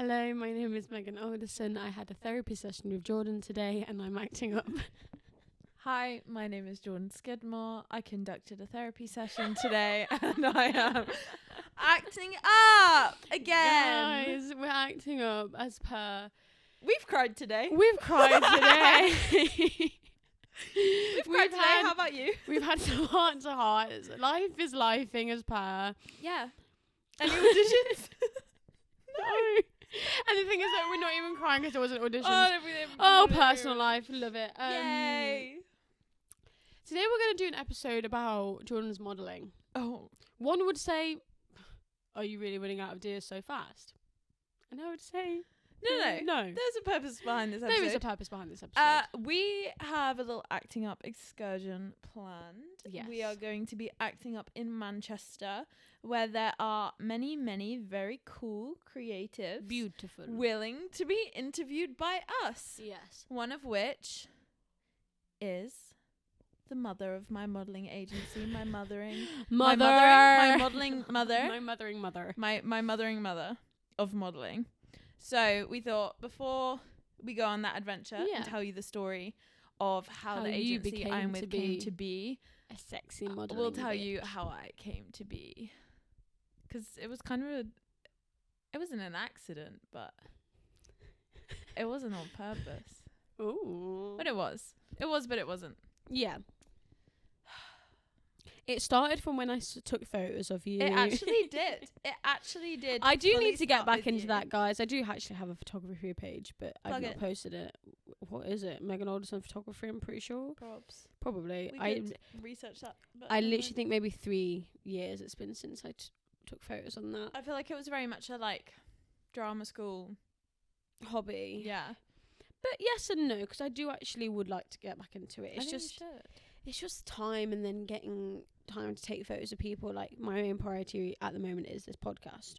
Hello, my name is Megan Alderson. I had a therapy session with Jordan today and I'm acting up. Hi, my name is Jordan Skidmore. I conducted a therapy session today and I am acting up again. Guys, we're acting up as per... We've cried today. We've cried today. We've cried today. How about you? We've had some heart-to-hearts. Life is lifing as per. Yeah. Any auditions? No. And the thing is that we're not even crying because there wasn't auditions. Oh, personal life. Love it. Yay. Today we're going to do an episode about Jordan's modelling. Oh. One would say, are you really running out of ideas so fast? And I would say... No. There's a purpose behind this episode. There is a purpose behind this episode. We have a little acting up excursion planned. Yes. We are going to be acting up in Manchester, where there are many, many very cool creatives. Beautiful. Willing to be interviewed by us. Yes. One of which is the mother of my modelling agency, my mothering mother. My modelling mother. My mothering mother. My mothering mother of modelling. So we thought before we go on that adventure and tell you the story of how the agency I'm with came to be, a sexy modelling we'll tell bitch. you how I came to be. Because it was kind of it wasn't an accident, but it wasn't on purpose. Ooh. But it was. It was, but it wasn't. Yeah. It started from when I took photos of you. It actually did. It actually did. I do fully need to get start back with into you. that, guys. I do actually have a photography page, but I've Plug not it. posted it. What is it? Megan Alderson Photography, I'm pretty sure. Props. Probably. We I could research that. But I literally think maybe 3 years it's been since I took photos on that. I feel like it was very much a drama school Hobby. Yeah. But yes and no, because I do actually would like to get back into it. I think you should. It's just time, and then getting time to take photos of people. Like, my main priority at the moment is this podcast.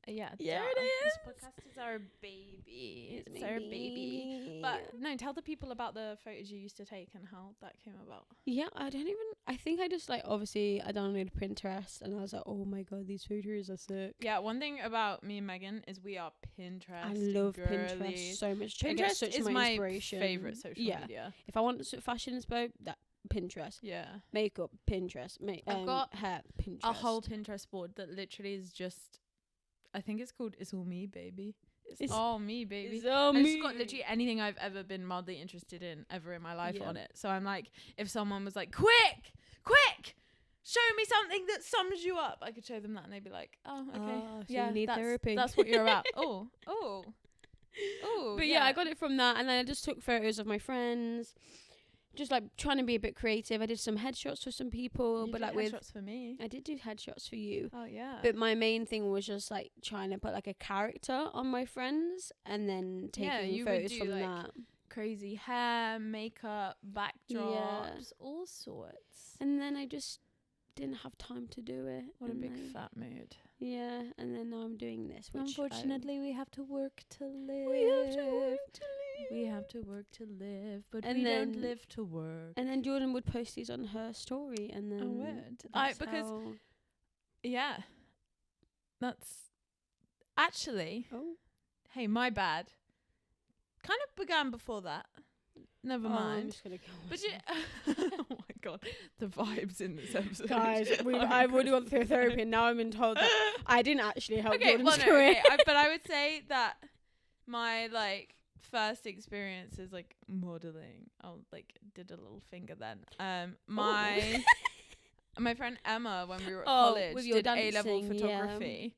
Yeah, it This is. podcast is our baby. It's It's our baby. But no, tell the people about the photos you used to take and how that came about. Yeah, I think I just obviously I downloaded Pinterest and I was like, oh my god, these photos are sick. Yeah, one thing about me and Megan is we are Pinterest. I love girlies. Pinterest so much. I get Pinterest such is my my inspiration. favorite social media. If I want fashion inspo, that Pinterest. Yeah. Makeup, Pinterest. I've got hair, Pinterest. A whole Pinterest board that literally is just, I think it's called It's All Me, Baby. It's all me, baby. It's all I've me. just got literally anything I've ever been mildly interested in ever in my life on it. So I'm like, if someone was like, quick, show me something that sums you up, I could show them that and they'd be like, oh, okay. So you need therapy. That's what you're about. Oh. But yeah, I got it from that, and then I just took photos of my friends, just trying to be a bit creative. I did some headshots for some people, You but did with headshots for me. I did do headshots for you. Oh yeah. But my main thing was just trying to put a character on my friends, and then taking you would photos do, from that. Crazy hair, makeup, backdrops, all sorts. And then I just didn't have time to do it. What a and big fat mood. Yeah, and then now I'm doing this. Which Unfortunately, we have to work to live. we have to work to live. We have to work to live, but And we then- don't live to work. And then Jordan would post these on her story, and then Because yeah, that's actually. Oh. Hey, my bad. Kind of began before that. Never I'm mind. just gonna go. But oh my god, the vibes in this episode, Guys, I've already gone through therapy, and now I'm been told that I didn't actually help Jordan's no, career. but I would say that my first experience is modeling. I did a little finger then. My friend Emma, when we were at college, with your did A-level dancing, photography,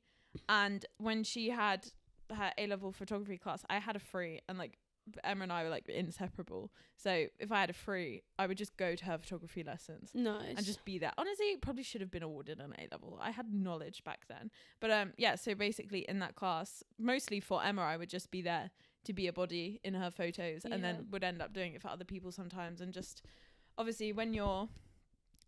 and when she had her A-level photography class, I had a free, and Emma and I were inseparable. So if I had a free, I would just go to her photography lessons. Nice. And just be there. Honestly, it probably should have been awarded an A-level. I had knowledge back then. But yeah, so basically in that class, mostly for Emma, I would just be there to be a body in her photos, and then would end up doing it for other people sometimes. And just obviously when you're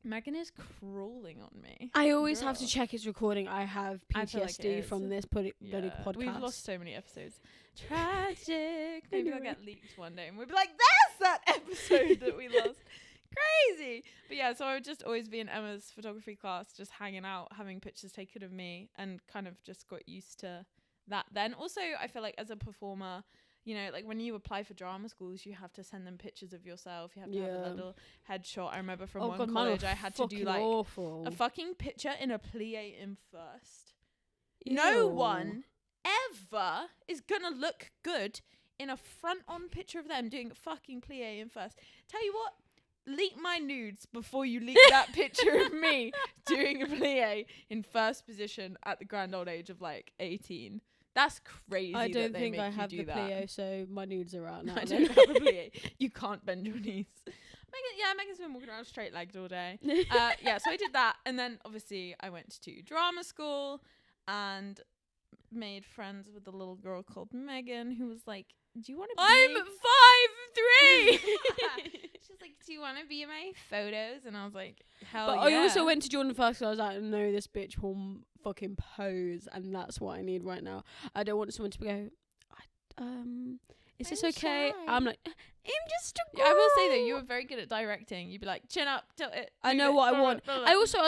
Megan is crawling on me. I always have to check his recording. I have I feel like PTSD it from is. this bloody podcast. We've lost so many episodes. Tragic. Maybe Anyway. they'll get leaked one day and we'll be like, there's that episode that we lost. Crazy. But yeah, so I would just always be in Emma's photography class, just hanging out, having pictures taken of me, and kind of just got used to that then. Also, I feel like as a performer, you know, like when you apply for drama schools, you have to send them pictures of yourself. You have to have a little headshot. I remember from one college, I had to do like a fucking picture in a plie in first. Ew. No one ever is gonna look good in a front-on picture of them doing a fucking plie in first. Tell you what, leak my nudes before you leak that picture of me doing a plie in first position at the grand old age of like 18. That's crazy. I don't think I have the plie, so my nudes are out now. I don't have a plie. You can't bend your knees. Megan's been walking around straight-legged all day. So I did that, and then obviously I went to drama school and made friends with a little girl called Megan, who was like, "Do you want to be?" I'm 5'3". She's like, "Do you want to be in my photos?" And I was like, "Hell but yeah!" I also went to Jordan first, because I was like, "No, this bitch will fucking pose, and that's what I need right now. I don't want someone to go, is this okay?" Shy. I'm like, I'm just a girl. I will say that you were very good at directing. You'd be like, chin up, tilt it. I know what I want. I also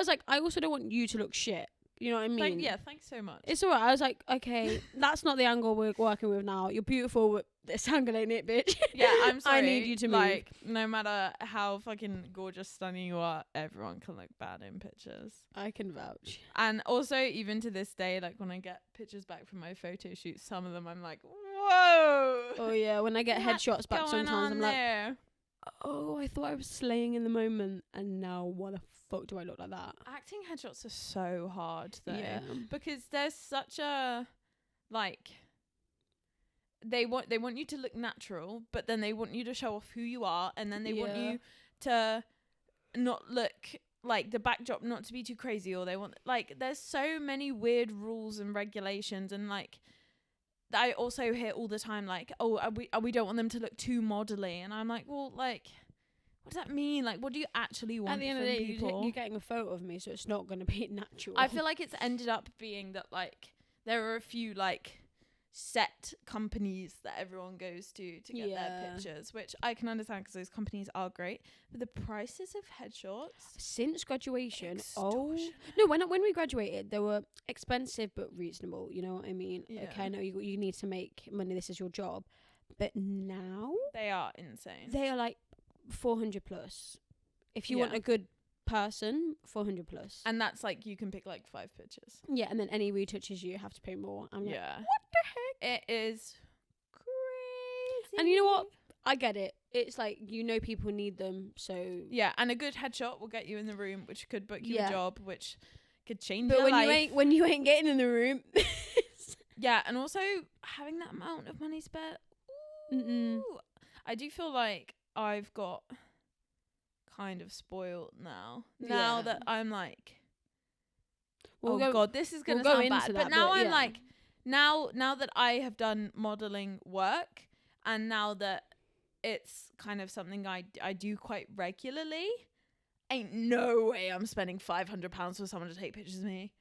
don't want you to look shit. You know what I mean? Thanks so much. It's alright. I was like, okay, that's not the angle we're working with now. You're beautiful, but this angle ain't it, bitch. Yeah, I'm sorry. I need you to move. Like, no matter how fucking gorgeous, stunning you are, everyone can look bad in pictures. I can vouch. And also, even to this day, like when I get pictures back from my photo shoots, some of them I'm like, whoa. Oh yeah, when I get headshots back sometimes, I'm there? like, oh, I thought I was slaying in the moment, and now what the fuck do I look like that? Acting headshots are so hard though, because there's such a like they want you to look natural, but then they want you to show off who you are, and then they want you to not look like the backdrop not to be too crazy, or they want like there's so many weird rules and regulations, and like I also hear all the time like, oh, we don't want them to look too modelly, and I'm like, well, like, what does that mean? Like, what do you actually want? At the end of the day, you're getting a photo of me, so it's not going to be natural. I feel like it's ended up being that like there are a few like set companies that everyone goes to get their pictures, which I can understand because those companies are great, but the prices of headshots since graduation, extortion. When we graduated, they were expensive but reasonable. You know what I mean? Okay, I know you need to make money. This is your job, but now they are insane. They are like 400 plus. If you want a good person, 400 plus, and that's like you can pick like 5 pictures. Yeah, and then any retouches you have to pay more. I'm like, what the heck? It is crazy. And you know what? I get it. It's like, you know, people need them, so yeah. And a good headshot will get you in the room, which could book you a job, which could change your life. But when you ain't getting in the room, yeah. And also having that amount of money spent, I do feel like I've got kind of spoiled now that I'm like, God, this is gonna sound bad, but now I'm like, now that I have done modeling work, and now that it's kind of something I do quite regularly, ain't no way I'm spending £500 for someone to take pictures of me.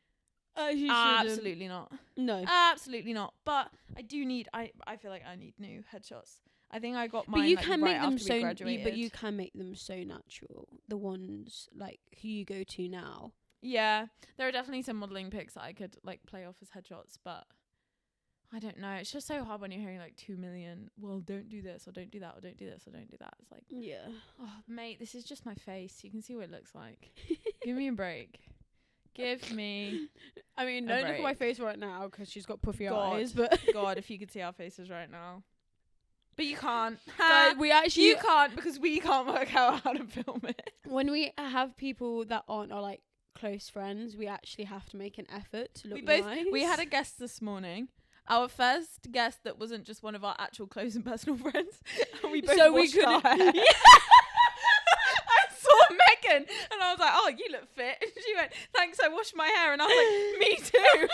Absolutely not. No, absolutely not. But I do need. I feel like I need new headshots. I think I got mine. But you like, can right make them after we graduated. but you can make them so natural. The ones like who you go to now. Yeah, there are definitely some modelling pics that I could like play off as headshots, but I don't know. It's just so hard when you're hearing like 2 million. Well, don't do this or don't do that or don't do this or don't do that. It's like, oh mate, this is just my face. You can see what it looks like. Give me a break. Give me. I mean, don't look at my face right now because she's got puffy eyes. But God, if you could see our faces right now. But you can't. Guys, you can't because we can't work out how to film it. When we have people that aren't our like close friends, we actually have to make an effort to look nice. We had a guest this morning. Our first guest that wasn't just one of our actual close and personal friends. And we both washed our hair. Yeah. I saw Megan and I was like, oh, you look fit. And she went, thanks, I washed my hair. And I was like, me too.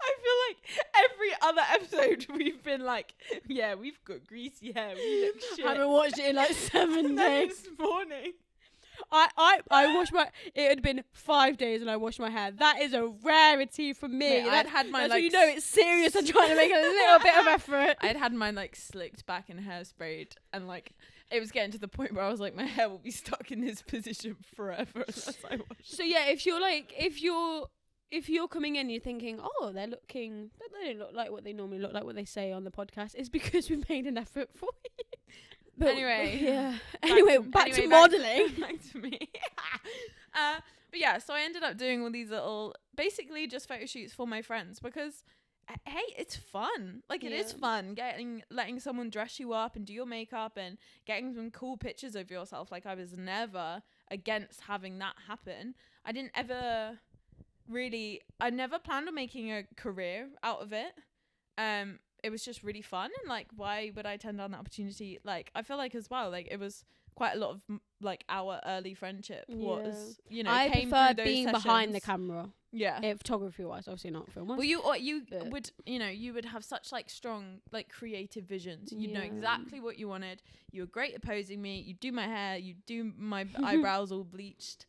I feel like every other episode we've been like, yeah, we've got greasy hair. We look shit. I haven't watched it in like 7 days. This morning. I washed my. It had been 5 days and I washed my hair. That is a rarity for me. Mate, I'd had mine like. You know it's serious. I'm trying to make a little bit of effort. I'd had mine like slicked back and hairsprayed, and like it was getting to the point where I was like, my hair will be stuck in this position forever unless I wash. So yeah, if if you're coming in, you're thinking, oh, they don't look like what they normally look like, what they say on the podcast, it's because we made an effort for you. But Anyway, yeah. Back to modelling. Back to me. But yeah, so I ended up doing all these little, basically just photo shoots for my friends because, hey, it's fun. Like, it is fun letting someone dress you up and do your makeup and getting some cool pictures of yourself. Like, I was never against having that happen. I never planned on making a career out of it. It was just really fun, and like, why would I turn down that opportunity? Like, I feel like as well, like, it was quite a lot of like our early friendship was, you know, I came prefer through being those behind the sessions. camera. Yeah. Photography wise, obviously not film. Well, you would, you know, you would have such like strong like creative visions. You'd know exactly what you wanted. You were great at posing me. You do my hair. You do my eyebrows all bleached,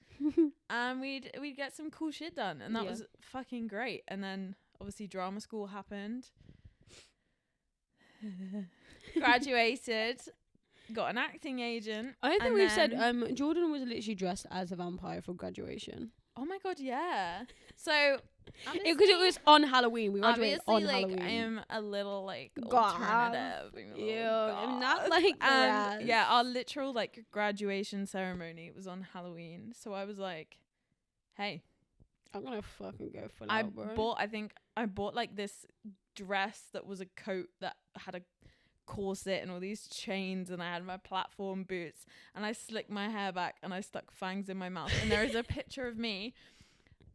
and we'd get some cool shit done, and that was fucking great. And then obviously drama school happened. Graduated. Got an acting agent. I don't think we've said Jordan was literally dressed as a vampire for graduation. Oh my god, yeah. So because it was on Halloween. We graduated on Halloween. I am a little like God. alternative. I'm not like yeah, our literal like graduation ceremony was on Halloween. So I was like, hey, I'm gonna fucking go for I that, bro. I bought like this dress that was a coat that had a corset and all these chains, and I had my platform boots, and I slicked my hair back and I stuck fangs in my mouth, and there is a picture of me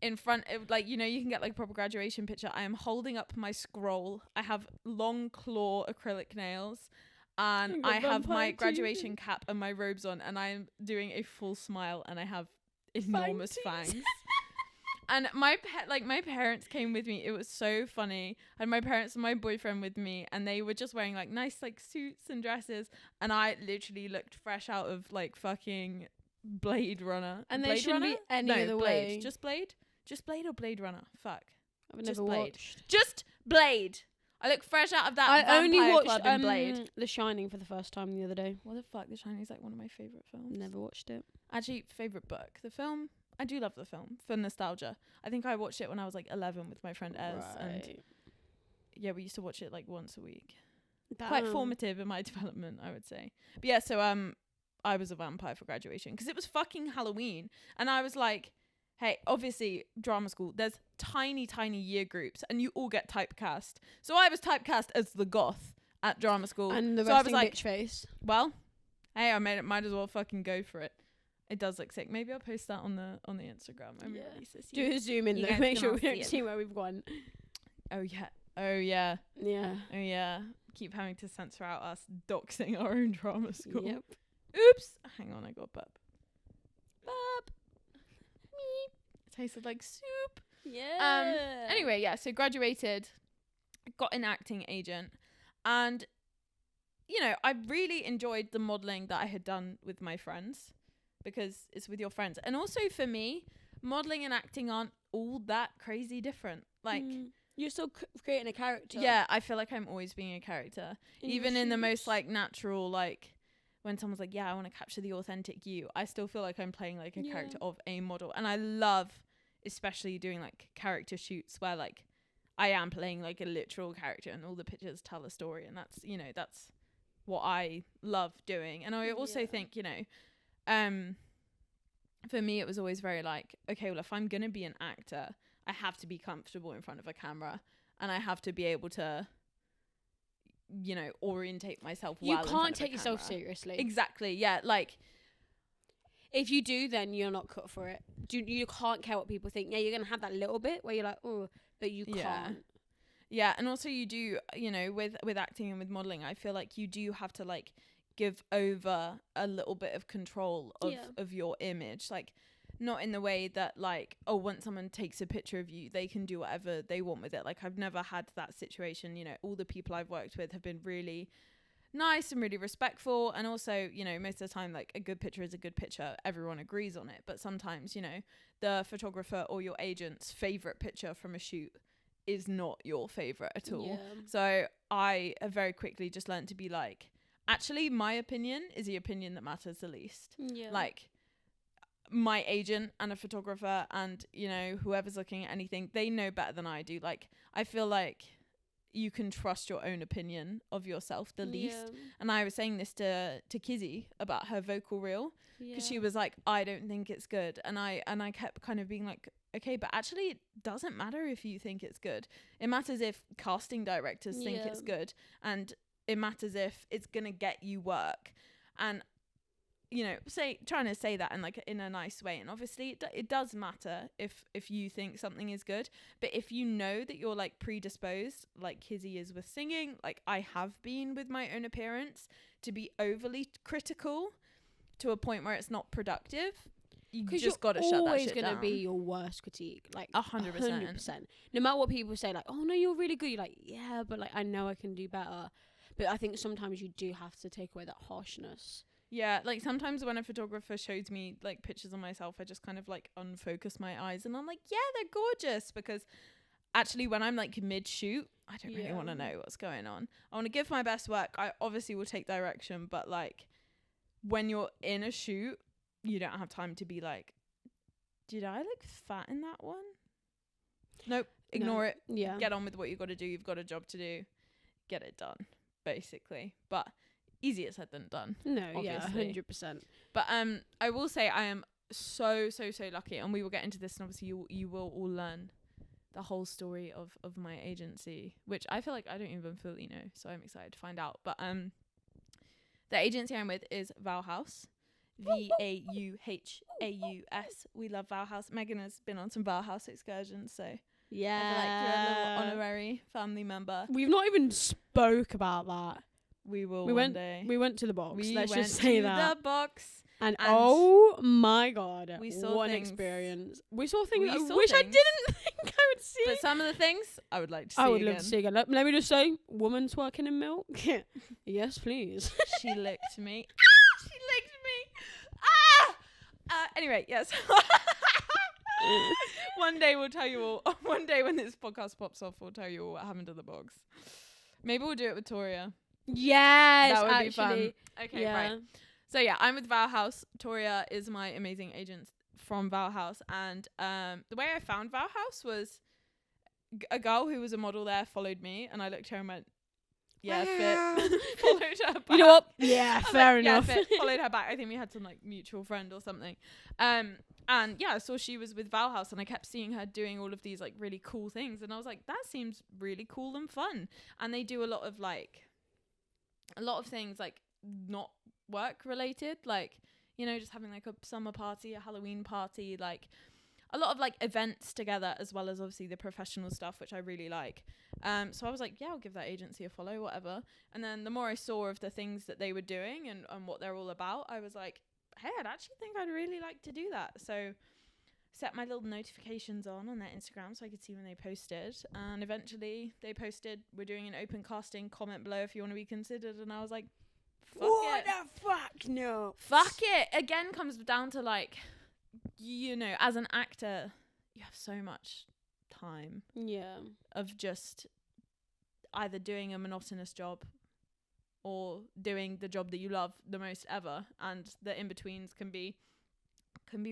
in front of, like, you know, you can get like a proper graduation picture. I am holding up my scroll. I have long claw acrylic nails, and I have my graduation cap and my robes on, and I am doing a full smile, and I have enormous fangs. And my parents came with me. It was so funny. I had my parents and my boyfriend with me, and they were just wearing like nice like suits and dresses, and I literally looked fresh out of like fucking Blade Runner. And there shouldn't be any other way. Just Blade or Blade Runner. Fuck. I've never watched. Just Blade. I look fresh out of that. I only watched club in Blade. The Shining for the first time the other day. What the fuck? The Shining is like one of my favorite films. Never watched it. Actually, favorite book. The film. I do love the film for nostalgia. I think I watched it when I was like 11 with my friend Ez, and yeah, we used to watch it like once a week. Quite formative in my development, I would say. But yeah, so I was a vampire for graduation because it was fucking Halloween, and I was like, hey, obviously drama school, there's tiny year groups, and you all get typecast. So I was typecast as the goth at drama school, and the so I was like, bitch face. Well, hey, might as well fucking go for it. It does look sick. Maybe I'll post that on the Instagram. Do a zoom in though. Make sure we don't see where we've gone. Oh yeah. Keep having to censor out us doxing our own drama school. Yep. Oops. Hang on, I got burp. Meep. It tasted like soup. Yeah. Anyway, yeah. So graduated, got an acting agent, and you know, I really enjoyed the modelling that I had done with my friends. Because it's with your friends. And also for me, modelling and acting aren't all that crazy different. Like, you're still creating a character. Yeah, I feel like I'm always being a character. Even in the most like natural, like when someone's like, yeah, I want to capture the authentic you, I still feel like I'm playing like a character of a model. And I love especially doing like character shoots where like I am playing like a literal character and all the pictures tell a story. And that's, you know, that's what I love doing. And I also think, you know, for me, it was always very like, okay, well, if I'm going to be an actor, I have to be comfortable in front of a camera, and I have to be able to, you know, orientate myself well. You can't take yourself seriously. Exactly. Yeah. Like, if you do, then you're not cut for it. You can't care what people think. Yeah, you're going to have that little bit where you're like, oh, but you can't. Yeah. And also you do, you know, with acting and with modeling, I feel like you do have to like give over a little bit of control of your image, like not in the way that like, oh, once someone takes a picture of you, they can do whatever they want with it. Like, I've never had that situation. You know, all the people I've worked with have been really nice and really respectful, and also, you know, most of the time, like, a good picture is a good picture, everyone agrees on it. But sometimes, you know, the photographer or your agent's favorite picture from a shoot is not your favorite at all. So I have very quickly just learned to be like, actually, my opinion is the opinion that matters the least. Like, my agent and a photographer and, you know, whoever's looking at anything, they know better than I do. Like, I feel like you can trust your own opinion of yourself the least. And I was saying this to Kizzy about her vocal reel, because she was like, I don't think it's good. And I kept kind of being like, okay, but actually it doesn't matter if you think it's good. It matters if casting directors think it's good, and it matters if it's gonna get you work. And, you know, trying to say that in like in a nice way. And obviously it does matter if you think something is good, but if you know that you're like predisposed, like Kizzy is with singing, like I have been with my own appearance, to be overly critical to a point where it's not productive, you just got to shut that shit down. Because you're always going to be your worst critique, like 100%. No matter what people say, like, oh no, you're really good, you're like, yeah, but like I know I can do better. But I think sometimes you do have to take away that harshness. Yeah, like sometimes when a photographer shows me like pictures of myself, I just kind of like unfocus my eyes and I'm like, yeah, they're gorgeous. Because actually when I'm like mid shoot, I don't really want to know what's going on. I want to give my best work. I obviously will take direction, but like when you're in a shoot, you don't have time to be like, did I look fat in that one? Nope, ignore it. Yeah, get on with what you got to do. You've got a job to do. Get it done, basically. But easier said than done. No, obviously. 100%. But I will say I am so lucky, and we will get into this, and obviously you will all learn the whole story of my agency, which I feel like I don't even fully know, so I'm excited to find out. But the agency I'm with is Vow House. VAUHAUS. We love Vow House. Megan has been on some Vow House excursions, so yeah, I feel like you're a little honorary family member. We've not even spoke about that. We will one day. We went to the box. Let's just say that. The box. And oh my god, we saw what things. An experience. We saw things I wish I didn't think I would see. But some of the things I would like to see I would love to see again. Let me just say, woman's working in milk. Yes, please. She licked me. She licked me. Anyway, yes. One day we'll tell you all. One day when this podcast pops off, we'll tell you all what happened to the box. Maybe we'll do it with Toria. Yes, that would actually. be fun. Okay, right. So yeah, I'm with Vow House. Toria is my amazing agent from Vow House, and the way I found Vow House was a girl who was a model there followed me, and I looked at her and went, "Yeah, fit." Followed her back. You know what? Yeah, fair enough. Yeah, fit. Followed her back. I think we had some like mutual friend or something. And yeah, I saw she was with Vow House, and I kept seeing her doing all of these like really cool things, and I was like, that seems really cool and fun. And they do a lot of things like not work related, like, you know, just having like a summer party, a Halloween party, like a lot of like events together, as well as obviously the professional stuff, which I really like. So I was like, yeah, I'll give that agency a follow, whatever. And then the more I saw of the things that they were doing and what they're all about, I was like, hey, I'd actually think I'd really like to do that. So set my little notifications on their Instagram so I could see when they posted, and eventually they posted, we're doing an open casting, comment below if you want to be considered. And I was like, what the fuck? No. Fuck it. Again, comes down to like, you know, as an actor, you have so much time. Yeah. Of just either doing a monotonous job or doing the job that you love the most ever, and the in-betweens can be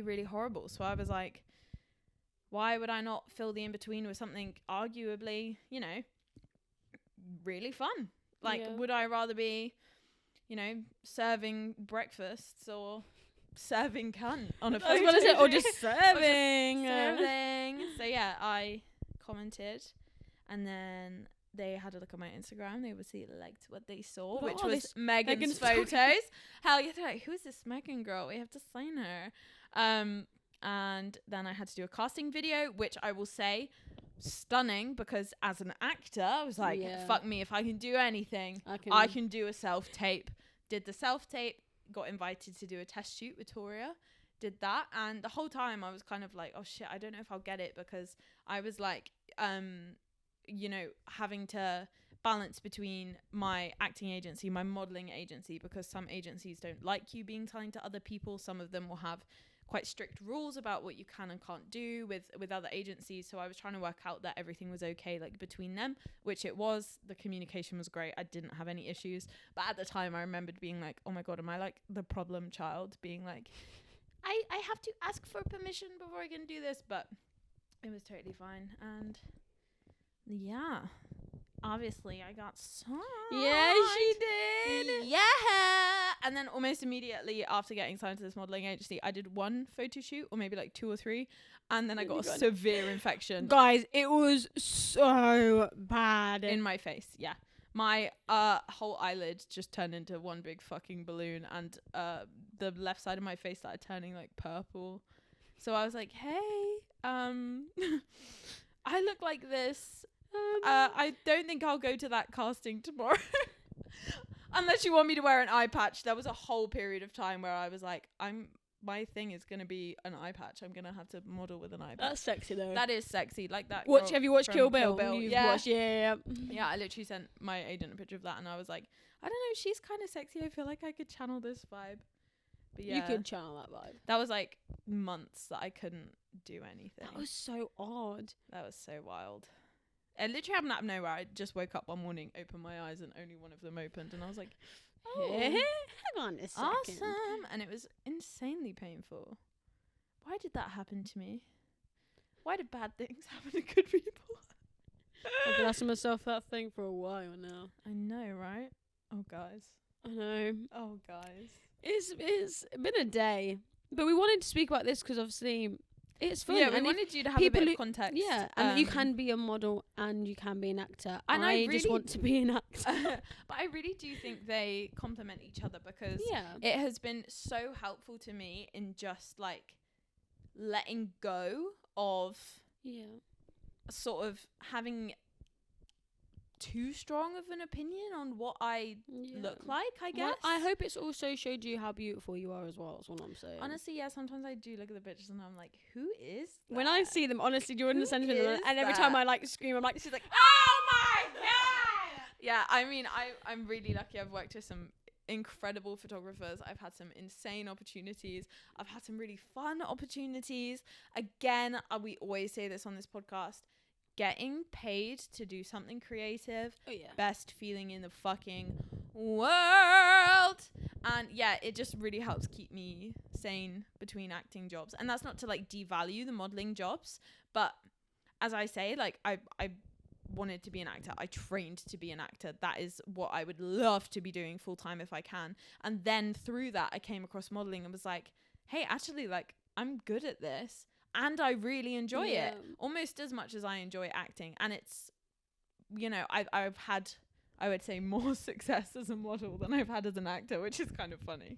really horrible. So I was like, why would I not fill the in-between with something arguably, you know, really fun? Like, would I rather be, you know, serving breakfasts or serving cunt on a photo? I was gonna say, or just serving. So yeah, I commented, and then they had a look at my Instagram. They obviously liked what they saw, which was Megan's photos. Hell yeah, they're like, who is this Megan girl? We have to sign her. And then I had to do a casting video, which I will say, stunning, because as an actor, I was like, fuck me, if I can do anything, I can do a self-tape. Did the self-tape, got invited to do a test shoot with Toria, did that, and the whole time I was kind of like, oh shit, I don't know if I'll get it, because I was like, you know, having to balance between my acting agency, my modeling agency, because some agencies don't like you being signed to other people. Some of them will have quite strict rules about what you can and can't do with other agencies. So I was trying to work out that everything was okay, like between them, which it was. The communication was great. I didn't have any issues. But at the time I remembered being like, oh my God, am I like the problem child? Being like, I have to ask for permission before I can do this, but it was totally fine. And yeah, obviously I got signed. Yeah, she did. Yeah. And then almost immediately after getting signed to this modeling agency, I did one photo shoot, or maybe like 2 or 3, and then I got a severe infection. Guys, it was so bad in my face. Yeah. My whole eyelid just turned into one big fucking balloon, and the left side of my face started turning like purple. So I was like, hey, I look like this. I don't think I'll go to that casting tomorrow. Unless you want me to wear an eye patch. There was a whole period of time where I was like, my thing is going to be an eye patch. I'm going to have to model with an eye patch. That's sexy though. That is sexy. Like that. Have you watched Kill Bill? Yeah. Watched, yeah. Yeah, I literally sent my agent a picture of that, and I was like, I don't know, she's kind of sexy. I feel like I could channel this vibe. But yeah. You could channel that vibe. That was like months that I couldn't do anything. That was so odd. That was so wild. It literally happened out of nowhere. I just woke up one morning, opened my eyes, and only one of them opened, and I was like, oh, hang on a second. Awesome. And it was insanely painful. Why did that happen to me? Why did bad things happen to good people? I've been asking myself that thing for a while now. I know, right? Oh, guys. I know. Oh, guys. It's been a day. But we wanted to speak about this because obviously it's fun. Yeah, we wanted you to have a bit of context. Yeah, and you can be a model and you can be an actor. And I really just want to be an actor. But I really do think they complement each other, because it has been so helpful to me in just like letting go of sort of having too strong of an opinion on what I look like, I guess. Well, I hope it's also showed you how beautiful you are as well. That's what I'm saying. Honestly, yeah, sometimes I do look at the pictures and I'm like, who is that? When I see them, honestly, during the sentiment, and every time I like scream, I'm like, she's like, oh my god! Yeah, I mean, I'm really lucky. I've worked with some incredible photographers. I've had some insane opportunities. I've had some really fun opportunities. Again, we always say this on this podcast. Getting paid to do something creative, best feeling in the fucking world. And yeah, it just really helps keep me sane between acting jobs. And that's not to like devalue the modeling jobs, but as I say, like I wanted to be an actor. I trained to be an actor. That is what I would love to be doing full time if I can. And then through that, I came across modeling and was like, hey, actually, like I'm good at this. And I really enjoy it almost as much as I enjoy acting. And it's, you know, I've had, I would say, more success as a model than I've had as an actor, which is kind of funny.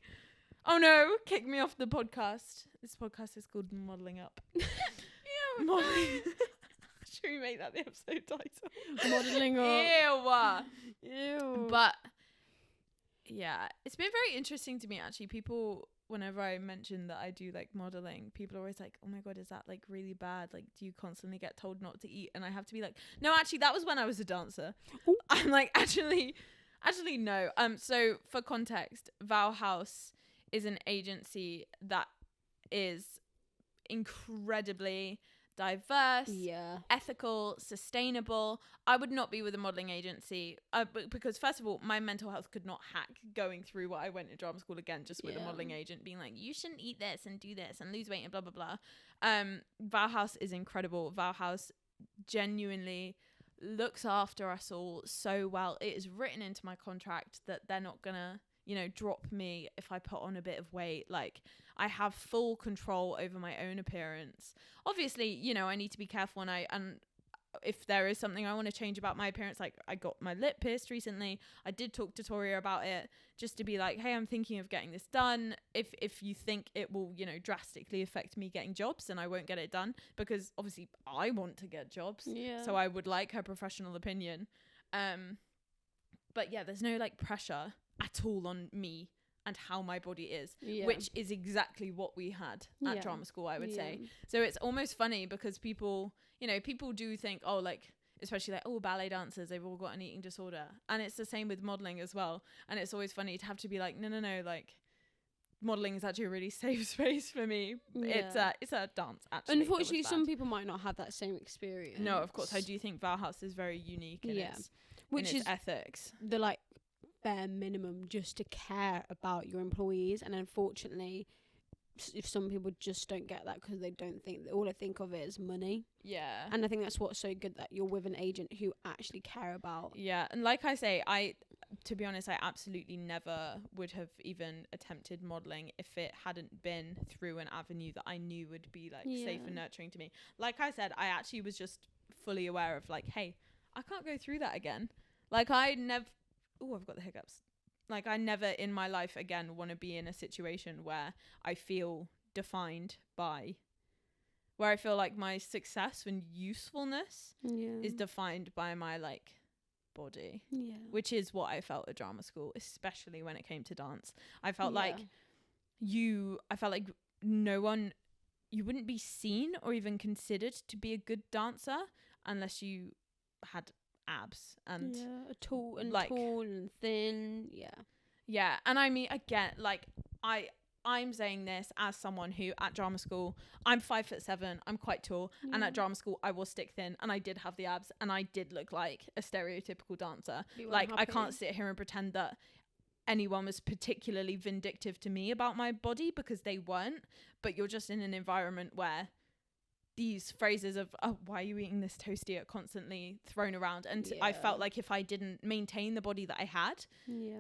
Oh no, kick me off the podcast. This podcast is called Modeling Up. Modeling. Should we make that the episode title? Modeling Up. Ew. But yeah, it's been very interesting to me actually. People, whenever I mention that I do like modeling, people are always like, oh my god, is that like really bad? Like, do you constantly get told not to eat? And I have to be like, no, actually that was when I was a dancer. Ooh. I'm like, actually no. So for context, Vow House is an agency that is incredibly diverse, ethical, sustainable. I would not be with a modeling agency because first of all, my mental health could not hack going through what I went to drama school again, just with a modeling agent being like, you shouldn't eat this and do this and lose weight and blah blah blah. Vow House is incredible. Vow House genuinely looks after us all so well. It is written into my contract that they're not gonna, you know, drop me if I put on a bit of weight. Like, I have full control over my own appearance. Obviously, you know, I need to be careful, and if there is something I want to change about my appearance, like I got my lip pierced recently. I did talk to Toria about it, just to be like, hey, I'm thinking of getting this done. If you think it will, you know, drastically affect me getting jobs, then I won't get it done, because obviously I want to get jobs. Yeah. So I would like her professional opinion. But yeah, there's no like pressure at all on me and how my body is, which is exactly what we had at drama school, I would say. So it's almost funny because people, you know, people do think, oh, like, especially like, oh, ballet dancers, they've all got an eating disorder. And it's the same with modeling as well. And it's always funny to have to be like, no, like, modeling is actually a really safe space for me. It's a dance, actually. Unfortunately, some people might not have that same experience. No, of course. I do think Vow House is very unique in its ethics. The like bare minimum just to care about your employees, and unfortunately if some people just don't get that because they don't think all they think of it is money. Yeah. And I think that's what's so good, that you're with an agent who actually care about. Yeah, and like I say, to be honest, I absolutely never would have even attempted modelling if it hadn't been through an avenue that I knew would be like safe and nurturing to me. Like I said, I actually was just fully aware of like, hey, I can't go through that again. Like I've got the hiccups. Like I never in my life again want to be in a situation where I feel defined by, where I feel like my success and usefulness is defined by my like body, which is what I felt at drama school, especially when it came to dance. I felt like you wouldn't be seen or even considered to be a good dancer unless you had abs and tall and thin. And I mean, again, like I'm saying this as someone who at drama school, I'm 5'7", I'm quite tall, and at drama school I was stick thin and I did have the abs and I did look like a stereotypical dancer. Like I can't sit here and pretend that anyone was particularly vindictive to me about my body, because they weren't. But you're just in an environment where these phrases of, oh, why are you eating this toasty, are constantly thrown around. And I felt like if I didn't maintain the body that I had,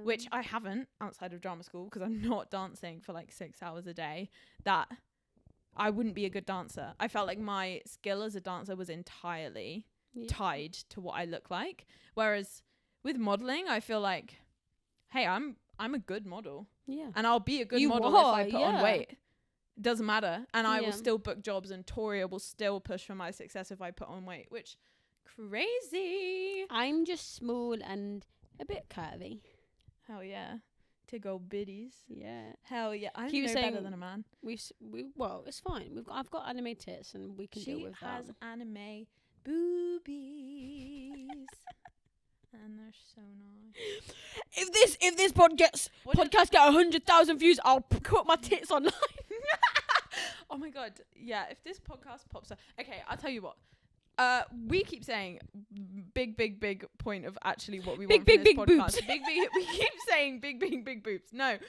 which I haven't outside of drama school because I'm not dancing for like 6 hours a day, that I wouldn't be a good dancer. I felt like my skill as a dancer was entirely tied to what I look like. Whereas with modeling, I feel like, hey, I'm a good model. Yeah. And I'll be a good model if I put on weight. Doesn't matter, and I will still book jobs, and Toria will still push for my success if I put on weight, which crazy. I'm just small and a bit curvy. Hell yeah. To go biddies. Yeah. Hell yeah. I'm no better than a man. Well, it's fine. I've got anime tits and we can deal with that. She has anime boobies. And they're so nice. If this podcast get 100,000 views, I'll put my tits online. Oh my god, yeah, if this podcast pops up. Okay, I'll tell you what. We keep saying big point of actually what we want from this podcast. Boobs. We keep saying big boobs. No.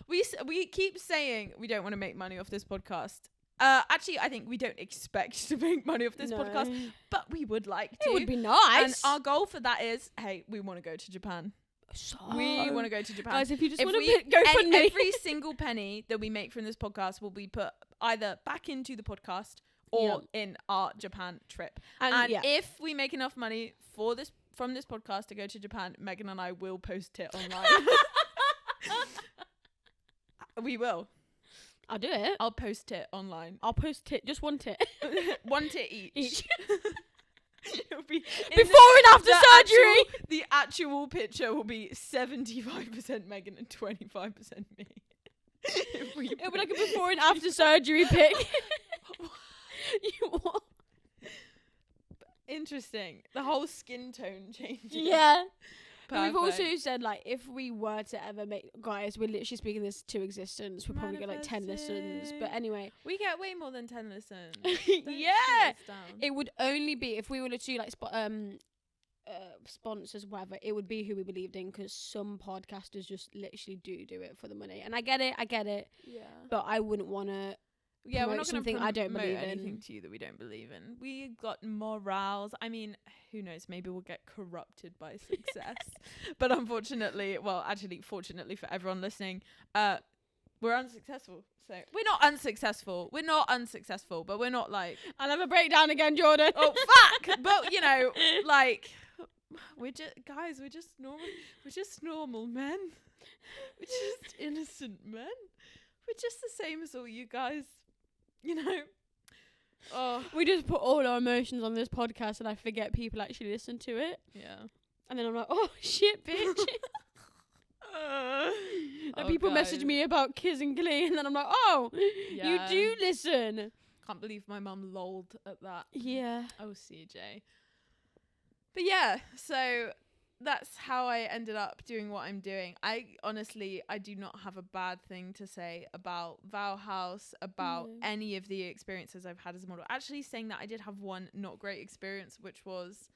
We keep saying we don't want to make money off this podcast. Actually, I think we don't expect to make money off this podcast, but we would like to. It would be nice. And our goal for that is, hey, we want to go to Japan. We want to go to Japan. Guys, if you just want to go for me. Every single penny that we make from this podcast will be put either back into the podcast or in our Japan trip. And if we make enough money from this podcast to go to Japan, Megan and I will post it online. We will. I'll do it. I'll post it online. I'll post it. Just one tit. One tit each. It'll be before and after surgery. The actual picture will be 75% Megan and 25% me. It'll be like a before and after surgery pic. What? Interesting. The whole skin tone changing. Yeah. We've also said, like, if we were to ever make... Guys, we're literally speaking this to existence. We'll probably get, like, 10 listens. But anyway... We get way more than 10 listens. Yeah! It would only be... If we were to do, like, sponsors, whatever, it would be who we believed in, because some podcasters just literally do it for the money. And I get it. Yeah. But I wouldn't want to... Yeah, we're not going to promote I don't believe in anything to you that we don't believe in. We got morals. I mean, who knows? Maybe we'll get corrupted by success. But unfortunately, fortunately for everyone listening, we're unsuccessful. So we're not unsuccessful. But we're not like... I'll have a breakdown again, Jordan. Oh, fuck! But, you know, like... We're just normal. We're just normal men. We're just innocent men. We're just the same as all you guys. You know, we just put all our emotions on this podcast, and I forget people actually listen to it. Yeah, and then I'm like, oh shit, bitch. And people message me about Kids and Glee, and then I'm like, oh, you do listen. Can't believe my mum lolled at that. Yeah. Oh, CJ. But yeah, so that's how I ended up doing what I'm doing. I do not have a bad thing to say about Vow House, about any of the experiences I've had as a model. Actually, saying that, I did have one not great experience, which was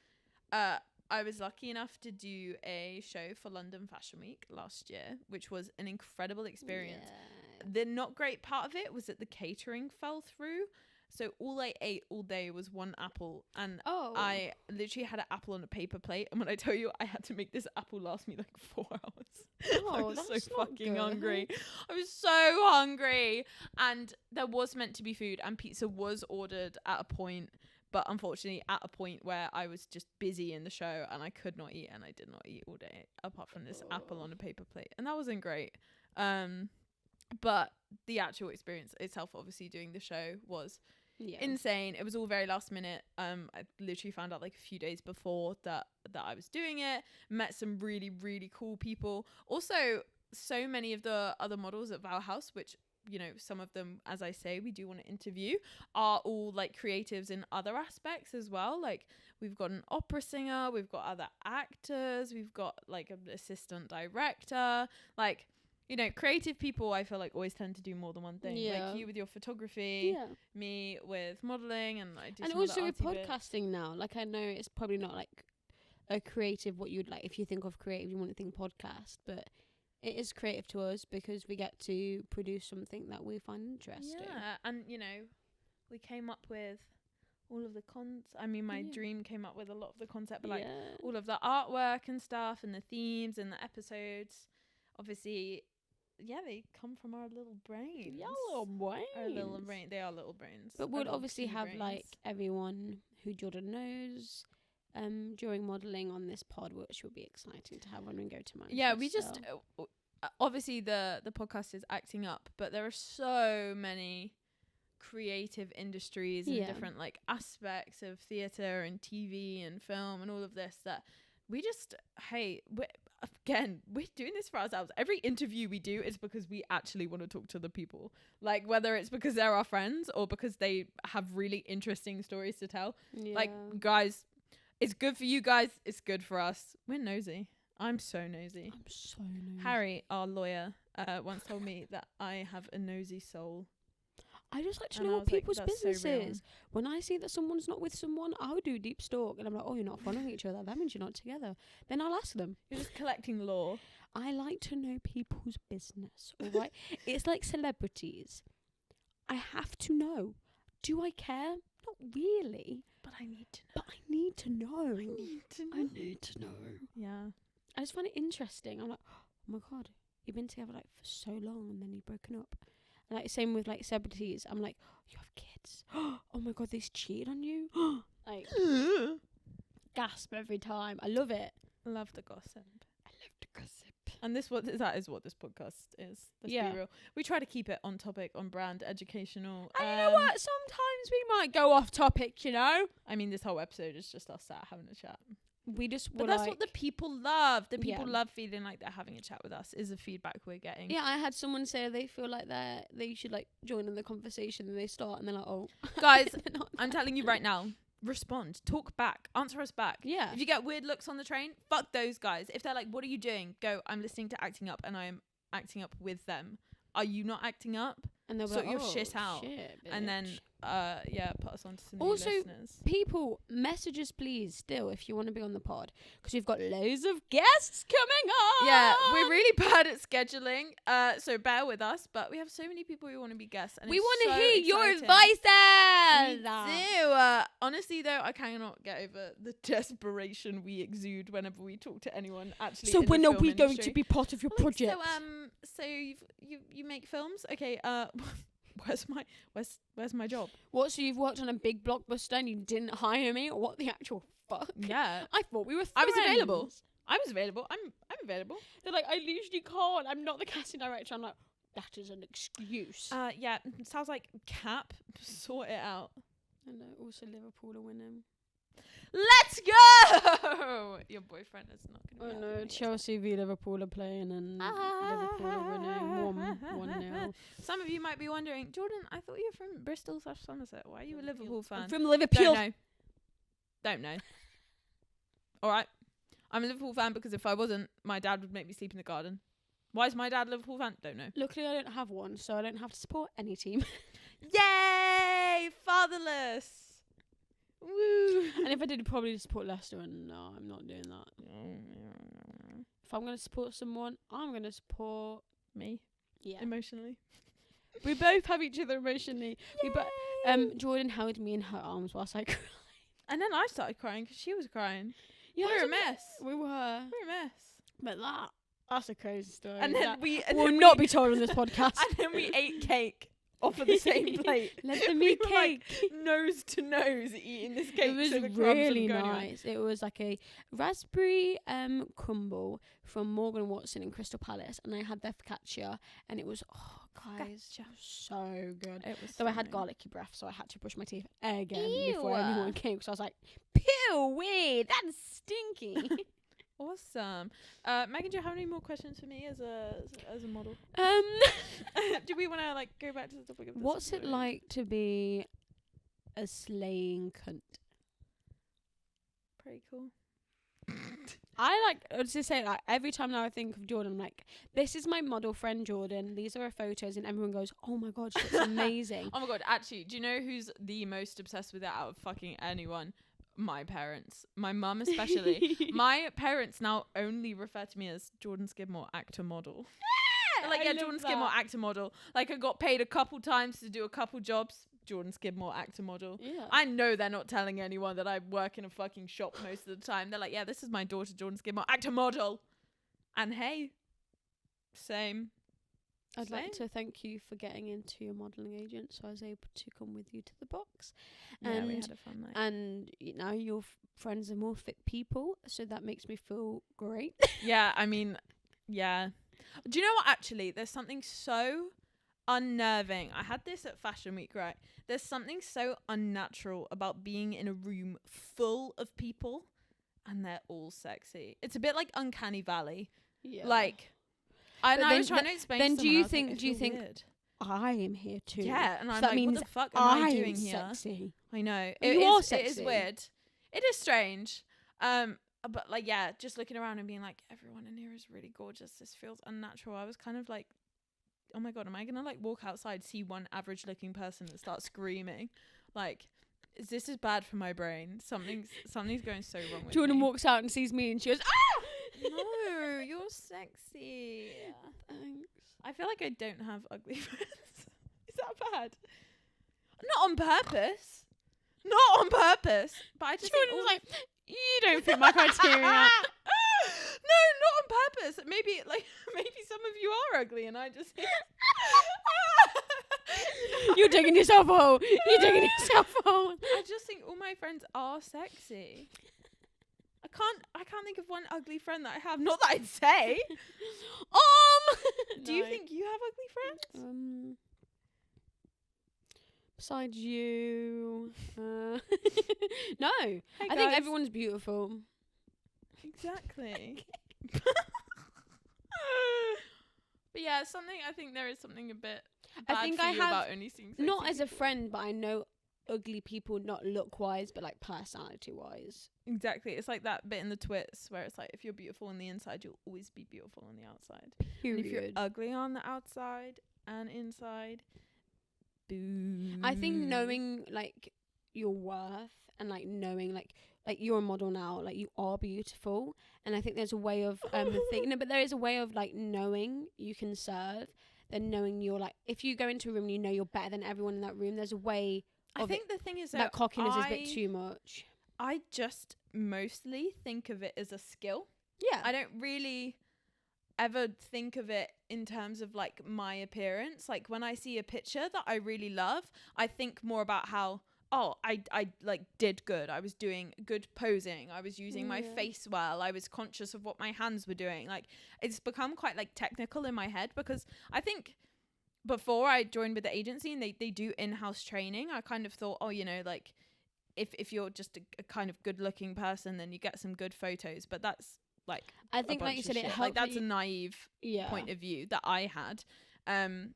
I was lucky enough to do a show for London Fashion Week last year, which was an incredible experience. Yeah. The not great part of it was that the catering fell through. So all I ate all day was one apple, and I literally had an apple on a paper plate. And when I tell you, I had to make this apple last me like 4 hours. I was so fucking hungry. I was so hungry, and there was meant to be food, and pizza was ordered at a point, but unfortunately at a point where I was just busy in the show and I could not eat, and I did not eat all day apart from this apple on a paper plate, and that wasn't great. But the actual experience itself, obviously doing the show, was insane. It was all very last minute. I literally found out like a few days before that I was doing it. Met some really, really cool people. Also, so many of the other models at Vow House, which, you know, some of them, as I say, we do want to interview, are all like creatives in other aspects as well. Like, we've got an opera singer, we've got other actors, we've got like an assistant director, like, you know, creative people I feel like always tend to do more than one thing. Like you with your photography, me with modelling, and I do and some also with bit. podcasting now. Like, I know it's probably not like a creative what you'd like. If you think of creative, you want to think podcast, but it is creative to us because we get to produce something that we find interesting. Yeah, and you know, we came up with all of the my dream came up with a lot of the concept, but like all of the artwork and stuff, and the themes and the episodes, obviously. Yeah, they come from our little brains. Yeah, little brains. Our little brain. They are little brains. But we'll obviously have brains. Like everyone who Jordan knows during modelling on this pod, which will be exciting to have when we go to Manchester. Yeah, we just obviously the podcast is acting up, but there are so many creative industries and different like aspects of theatre and TV and film and all of this that we just we're doing this for ourselves. Every interview we do is because we actually want to talk to the people, like whether it's because they're our friends or because they have really interesting stories to tell. Like, guys, it's good for you guys, it's good for us. We're nosy. I'm so nosy. Harry, our lawyer, once told me that I have a nosy soul. I just like to know people's businesses. So when I see that someone's not with someone, I would do a deep stalk, and I'm like, oh, you're not following each other. That means you're not together. Then I'll ask them. You're just collecting lore. I like to know people's business, all right? It's like celebrities. I have to know. Do I care? Not really. But I need to know. But I need to know. I need to know. Yeah. I just find it interesting. I'm like, oh my God, you've been together like for so long and then you've broken up. And like same with like celebrities. I'm like, oh, you have kids. Oh my God, they cheated on you. Like gasp every time. I love it. Love the gossip. And that is what this podcast is. Let's be real. We try to keep it on topic, on brand, educational. And you know what? Sometimes we might go off topic, you know? I mean, this whole episode is just us sat having a chat. But that's what the people love. The people love feeling like they're having a chat with us, is the feedback we're getting. Yeah, I had someone say they feel like they should like join in the conversation, and they start and they're like, oh. Guys, I'm telling you right now, respond, talk back, answer us back. Yeah. If you get weird looks on the train, fuck those guys. If they're like, what are you doing? Go, I'm listening to Acting Up and I'm acting up with them. Are you not acting up? And they'll sort be like, your shit out. And then put us on to some also, new listeners. People, message us please still if you want to be on the pod, because we've got loads of guests coming on. Yeah, we're really bad at scheduling, so bear with us, but we have so many people who want to be guests, and we want to so hear exciting. your voices. We do. Honestly though, I cannot get over the desperation we exude whenever we talk to anyone actually. So when are we industry. going to be part of your project? So you make films? Okay, where's my job? What, so you've worked on a big blockbuster and you didn't hire me, or what the actual fuck? Yeah. I thought we were friends. I was available. I'm available. They're like, I literally can't. I'm not the casting director. I'm like, that is an excuse. Yeah, sounds like Cap. Sort it out. And also Liverpool are winning. Let's go! Your boyfriend is not going to be no, Chelsea v Liverpool are playing and Liverpool are winning 1-0. Some of you might be wondering, Jordan, I thought you were from Bristol/Somerset. Why are you a Liverpool fan? I'm from Liverpool. Don't know. All right. I'm a Liverpool fan because if I wasn't, my dad would make me sleep in the garden. Why is my dad a Liverpool fan? Don't know. Luckily, I don't have one, so I don't have to support any team. Yay! Fatherless! Woo! And if I did, I'd probably support Leicester, and no, I'm not doing that. If I'm going to support someone, I'm going to support me. Yeah. Emotionally. We both have each other emotionally. Jordan held me in her arms whilst I cried. And then I started crying because she was crying. Yeah, we were a mess. We were. We're a mess. But that's a crazy story. And then will not be told on this podcast. And then we ate cake off of the same plate. Let them eat cake. Like, nose to nose eating this cake. It was so the really crumbs nice. It was like a raspberry crumble from Morgan Watson in Crystal Palace, and I had their focaccia, and it was guys, so good. It was. So I had garlicky breath, so I had to brush my teeth again before anyone came. So I was like, "Pew, weird, that's stinky." Awesome. Megan, do you have any more questions for me as a model? Do we want to like go back to the topic of this? What's it like to be a slaying cunt? Pretty cool. I to say, like, every time now I think of Jordan, I'm like, this is my model friend Jordan. These are her photos, and everyone goes, "Oh my god, she looks amazing." Oh my god, actually, do you know who's the most obsessed with it out of fucking anyone? My parents. My mum especially. My parents now only refer to me as Jordan Skidmore, actor model. Like, yeah, Jordan Skidmore, actor model. Like, I got paid a couple times to do a couple jobs. Jordan Skidmore, actor model. Yeah. I know they're not telling anyone that I work in a fucking shop most of the time. They're like, yeah, this is my daughter, Jordan Skidmore, actor model. And hey, same. I'd like to thank you for getting into your modelling agent, so I was able to come with you to the box. Yeah, we had a fun night. And now your friends are more fit people, so that makes me feel great. Yeah, I mean, yeah. Do you know what, actually? There's something so unnerving. I had this at Fashion Week, right? There's something so unnatural about being in a room full of people and they're all sexy. It's a bit like Uncanny Valley. Yeah. Like, I was trying to explain then to do you someone, think weird. I am here too? Yeah, and I'm that like, means what the fuck am I doing here? Sexy. I know. You are It is sexy. weird. It is strange. But like, yeah, just looking around and being like, everyone in here is really gorgeous. This feels unnatural. I was kind of like, oh my god, am I gonna like walk outside, see one average looking person and start screaming? Like, this is bad for my brain. Something's going so wrong with Jordan me. walks out and sees me and she goes, "Ah!" No, you're sexy. Thanks. I feel like I don't have ugly friends. Is that bad? Not on purpose. Not on purpose. But I just Jordan's like, you don't fit my criteria. No, not on purpose. Maybe some of you are ugly and I just You're digging yourself a hole. You're digging yourself a hole. I just think all my friends are sexy. I can't think of one ugly friend that I have. Not that I'd say. Do you think you have ugly friends? Besides you, no. Hey I think everyone's beautiful. Exactly. But yeah, I think there is something a bit bad I think for I you have, about only seeing sexy not as a people. friend, but I know ugly people, not look-wise, but like personality-wise. Exactly. It's like that bit in the twits where it's like, if you're beautiful on the inside, you'll always be beautiful on the outside. Period. And if you're ugly on the outside and inside, boo. I think knowing like your worth and like knowing like you're a model now, like you are beautiful, and I think there's a way of but there is a way of like knowing you can serve, then knowing you're like, if you go into a room and you know you're better than everyone in that room, there's a way. I think the thing is that cockiness is a bit too much. I just mostly think of it as a skill. Yeah. I don't really ever think of it in terms of like my appearance. Like when I see a picture that I really love, I think more about how, I like did good. I was doing good posing. I was using my face well. I was conscious of what my hands were doing. Like, it's become quite like technical in my head, because I think before I joined with the agency and they do in-house training, I kind of thought, like if you're just a kind of good looking person, then you get some good photos. But that's like, I think like you said, it helps. Like, that's a naive point of view that I had. And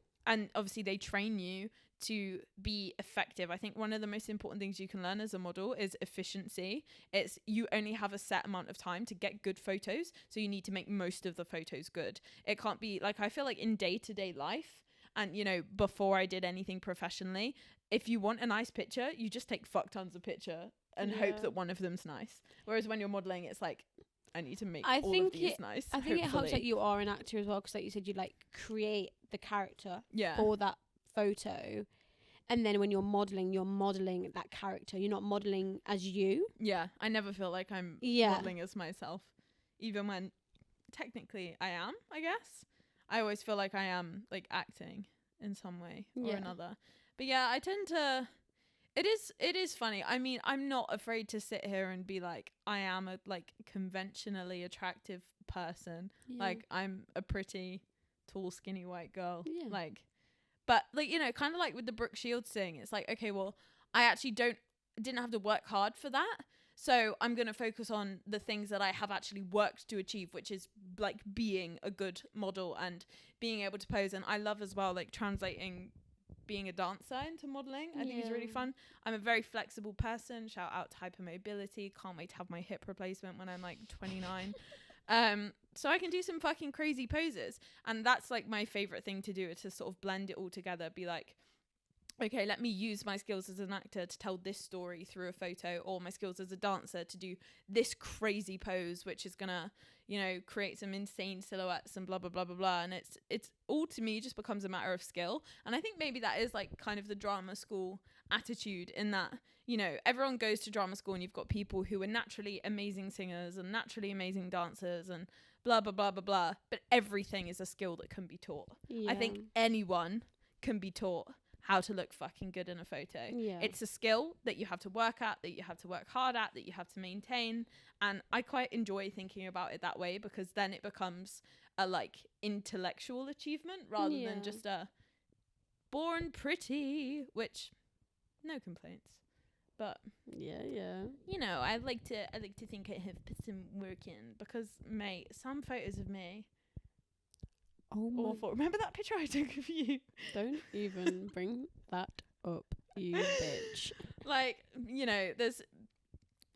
obviously they train you to be effective. I think one of the most important things you can learn as a model is efficiency. It's you only have a set amount of time to get good photos, so you need to make most of the photos good. It can't be like, I feel like in day-to-day life, and before I did anything professionally, if you want a nice picture, you just take fuck tons of picture and hope that one of them's nice. Whereas when you're modeling, it's like, I need to make all of these nice. I think it helps that you are an actor as well, because like you said, you like create the character for that photo, and then when you're modeling that character. You're not modeling as you. Yeah, I never feel like I'm Yeah. modeling as myself, even when technically I am, I guess. I always feel like I am like acting in some way or another. But yeah, I tend to, it is funny. I mean, I'm not afraid to sit here and be like, I am a like conventionally attractive person. Yeah. Like, I'm a pretty tall, skinny white girl. Yeah. Like, but like, you know, kind of like with the Brooke Shields thing, it's like, okay, well, I actually didn't have to work hard for that. So I'm going to focus on the things that I have actually worked to achieve, which is like being a good model and being able to pose. And I love as well, like translating being a dancer into modeling. I think it's really fun. I'm a very flexible person. Shout out to hypermobility. Can't wait to have my hip replacement when I'm like 29. So I can do some fucking crazy poses. And that's like my favorite thing to do, is to sort of blend it all together. Be like, okay, let me use my skills as an actor to tell this story through a photo, or my skills as a dancer to do this crazy pose, which is gonna, you know, create some insane silhouettes and blah, blah, blah, blah, blah. And it's all, to me, just becomes a matter of skill. And I think maybe that is like kind of the drama school attitude, in that, you know, everyone goes to drama school and you've got people who are naturally amazing singers and naturally amazing dancers and blah, blah, blah, blah, blah. But everything is a skill that can be taught. I think anyone can be taught how to look fucking good in a photo. It's a skill that you have to work at, that you have to work hard at, that you have to maintain. And I quite enjoy thinking about it that way, because then it becomes a like intellectual achievement rather than just a born pretty, which no complaints. But you know, I like to think I have put some work in, because mate, some photos of me, awful. Remember that picture I took of you? Don't even bring that up, you bitch. Like, you know, there's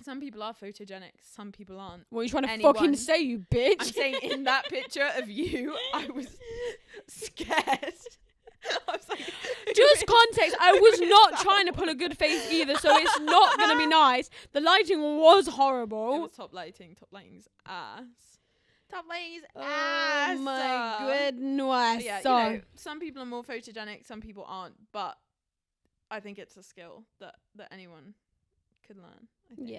some people are photogenic, some people aren't. What are you trying to fucking say, you bitch? I'm saying in that picture of you, I was scared. I was like, just context, I was not trying to pull a good face either, so it's not going to be nice. The lighting was horrible. It was top lighting's ass. Top lighting's ass. Oh my goodness. Yeah, you know, some people are more photogenic, some people aren't, but I think it's a skill that anyone could learn. I think.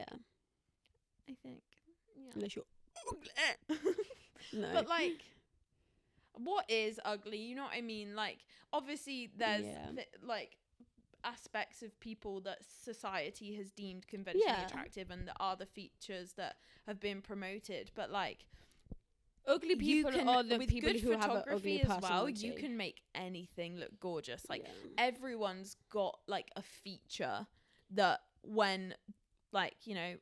I think. Yeah. Unless you're ugly. No. But like, what is ugly? You know what I mean? Like, obviously there's like aspects of people that society has deemed conventionally attractive and that are the features that have been promoted. But like, ugly people are the people who have an ugly as well. personality. You can make anything look gorgeous. Like, everyone's got like a feature that, when like, you know,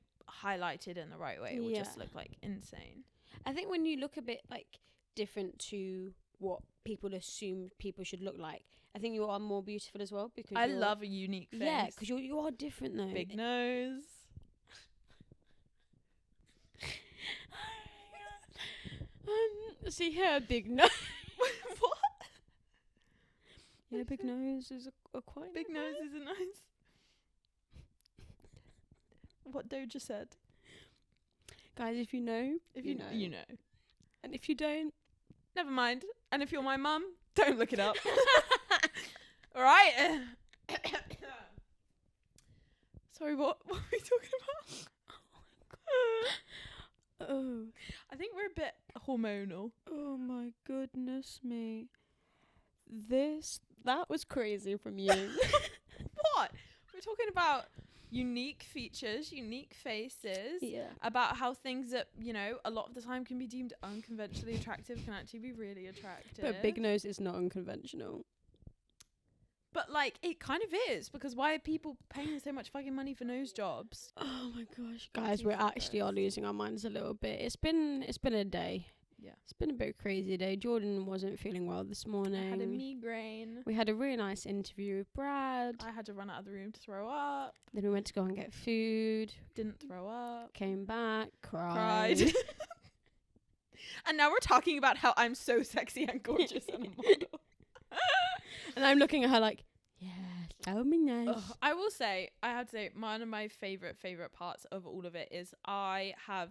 highlighted in the right way, will just look like insane. I think when you look a bit like different to what people assume people should look like, I think you are more beautiful as well, because I love a unique face. Yeah, because you are different though. Big nose. See here, big nose. What? Yeah, big nose is a quite big nose is a nice. What Doja said. Guys, if you know, you know, you know. And if you don't, never mind. And if you're my mum, don't look it up. All right. Sorry, what were we talking about? Oh, I think we're a bit hormonal. Oh my goodness me. That was crazy from you. What? We're talking about unique features, unique faces. Yeah. About how things that, you know, a lot of the time can be deemed unconventionally attractive can actually be really attractive. But big nose is not unconventional. But like, it kind of is, because why are people paying so much fucking money for nose jobs? Oh my gosh, guys, we actually are losing our minds a little bit. It's been a day. Yeah, it's been a bit crazy day. Jordan wasn't feeling well this morning. I had a migraine. We had a really nice interview with Brad. I had to run out of the room to throw up. Then we went to go and get food. Didn't throw up. Came back, cried. And now we're talking about how I'm so sexy and gorgeous and a model. And I'm looking at her like, yeah, that would be nice. Ugh, I will say, I have to say, one of my favorite parts of all of it is I have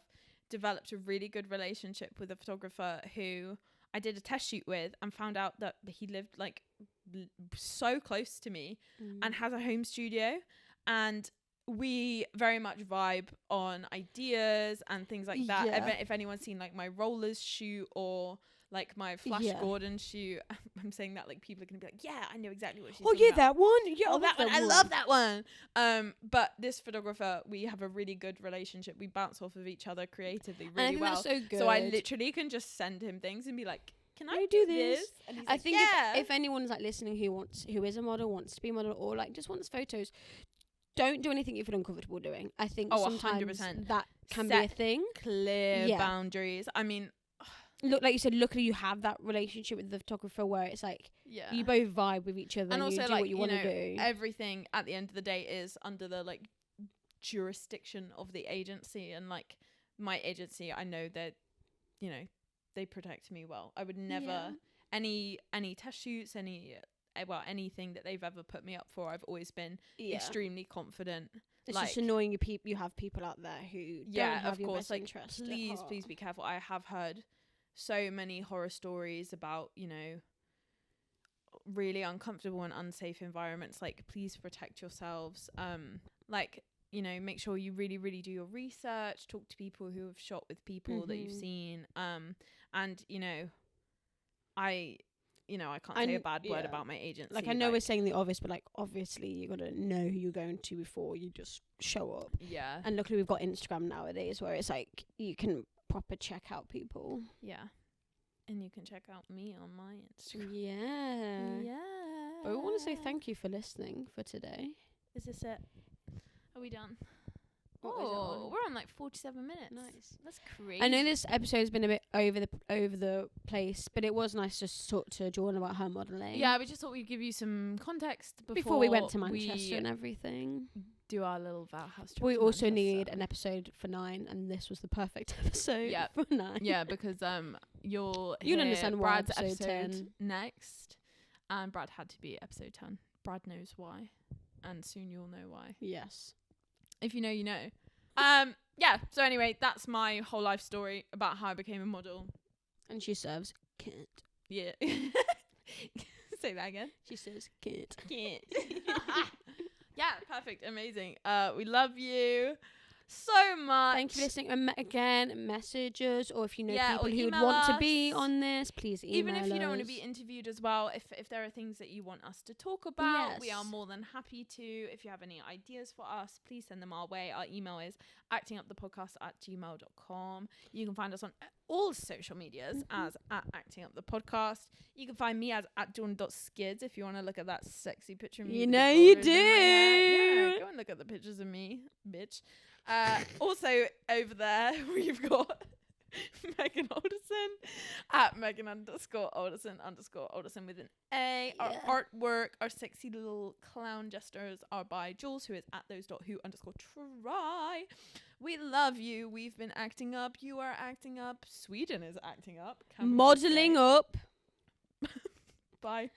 developed a really good relationship with a photographer who I did a test shoot with, and found out that he lived like so close to me and has a home studio, and we very much vibe on ideas and things like that. If anyone's seen like my rollers shoot or like my Flash Gordon shoot, I'm saying that like people are gonna be like, yeah, I know exactly what she's talking about. That one. Yeah, that one. I love that one. But this photographer, we have a really good relationship. We bounce off of each other creatively really and I think well. That's so good. So I literally can just send him things and be like, can I do this? And he's I like, think yeah. if anyone's like listening who is a model, wants to be a model, or like just wants photos, don't do anything you feel uncomfortable doing. I think sometimes 100%. that can be a thing. Clear boundaries. I mean, look, like you said, luckily you have that relationship with the photographer where it's like you both vibe with each other and also you do like, what you want to do. Everything at the end of the day is under the like jurisdiction of the agency, and like my agency, I know that they protect me well. I would never any test shoots, anything that they've ever put me up for, I've always been extremely confident. It's just annoying you have people out there who don't have your best interest. Please be careful. I have heard so many horror stories about, really uncomfortable and unsafe environments. Like, please protect yourselves. Make sure you really, really do your research, talk to people who have shot with people that you've seen. I can't say a bad word about my agency. Like, I know we're saying the obvious, but like, obviously you got to know who you're going to before you just show up. Yeah. And luckily we've got Instagram nowadays where it's like you can proper check out people. Yeah. And you can check out me on my Instagram. Yeah. But we want to say thank you for listening for today. Is this it? Are we done? What was it on? We're on like 47 minutes. Nice. That's crazy. I know this episode's been a bit over the place, but it was nice just to talk to Dawn about her modelling. Yeah, we just thought we'd give you some context before we went to Manchester and everything. Do our little Val House trip. We also need an episode for 9, and this was the perfect episode for 9. Yeah, because you'll understand why Brad's episode 10 next, and Brad had to be episode 10. Brad knows why, and soon you'll know why. Yes. If you know, you know. So anyway, that's my whole life story about how I became a model. And she serves kid. Yeah. Say that again. She serves kid. Yeah, perfect. Amazing. We love you so much. Thank you for listening. Again, message us, or if you know people who would email want to us. be on this, please email Even if you us. don't want to be interviewed as well, if there are things that you want us to talk about, we are more than happy to. If you have any ideas for us, please send them our way. Our email is actingupthepodcast@gmail.com. You can find us on all social medias as @actingupthepodcast. You can find me as @dawn.skids if you want to look at that sexy picture of me. You know you do. Yeah, go and look at the pictures of me, bitch. Also over there we've got Megan Alderson @Megan_Alderson with an A. Our artwork, our sexy little clown gestures are by Jules, who is @those.who_try. We love you. We've been acting up. You are acting up. Sweden is acting up. Modelling up. Bye.